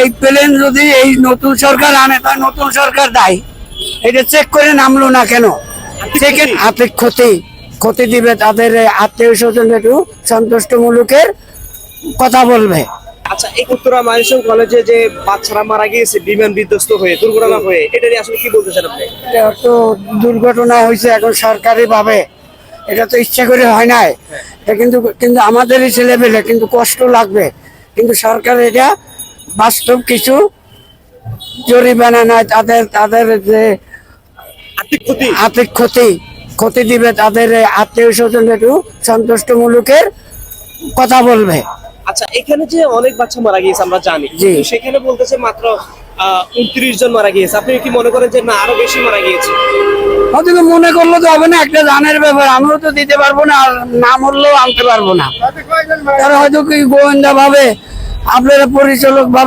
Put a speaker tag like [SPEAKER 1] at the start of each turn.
[SPEAKER 1] এই প্লেন যদি এই নতুন সরকার আনে তা নতুন সরকার দায়ী। এটা চেক করে নামলো না কেন? সেকেন্ড আর্থিক ক্ষতি ক্ষতি দিবে, তাদের আত্মীয় স্বজন একটু সন্তুষ্টমূলকের কথা বলবে।
[SPEAKER 2] আচ্ছা, এই উত্তরা মাইসন কলেজে যে বাচ্চারা মারা গিয়েছে বিমান বিধ্বস্ত হয়ে, দুর্ঘটনা হয়ে, এটা নিয়ে আসলে কি বলতেছেন আপনি?
[SPEAKER 1] এটা তো দুর্ঘটনা হয়েছে এখন সরকারি ভাবে, এটা তো ইচ্ছা করে হয় নাই। এটা কিন্তু কিন্তু আমাদেরই ছেলেপেলে, কিন্তু কষ্ট লাগবে। কিন্তু সরকার এটা বাস্তব কিছু জরিমানা নয়, তাদের তাদের যে
[SPEAKER 2] আর্থিক ক্ষতি।
[SPEAKER 1] আর্থিক ক্ষতি ক্ষতি দিবে, তাদের আত্মীয় স্বজন একটু সন্তুষ্টমূলকের কথা বলবে।
[SPEAKER 2] আচ্ছা, এখানে যে অনেক বাচ্চা মারা গিয়েছে আমরা জানি,
[SPEAKER 1] জি।
[SPEAKER 2] কিন্তু সেখানে বলতেছে মাত্র 29 জন মারা গিয়েছে। আপনি কি মনে করেন যে না আরো বেশি মারা গিয়েছে?
[SPEAKER 1] হয়তো মনে করলে তো হবে না, একটা জানের ব্যাপার, আমরাও তো দিতে পারবো না, আর না মরলেও আনতে পারবো না। তারা হয়তো কি গোয়েন্দা ভাবে, আপনারা পরিচালক ভাবে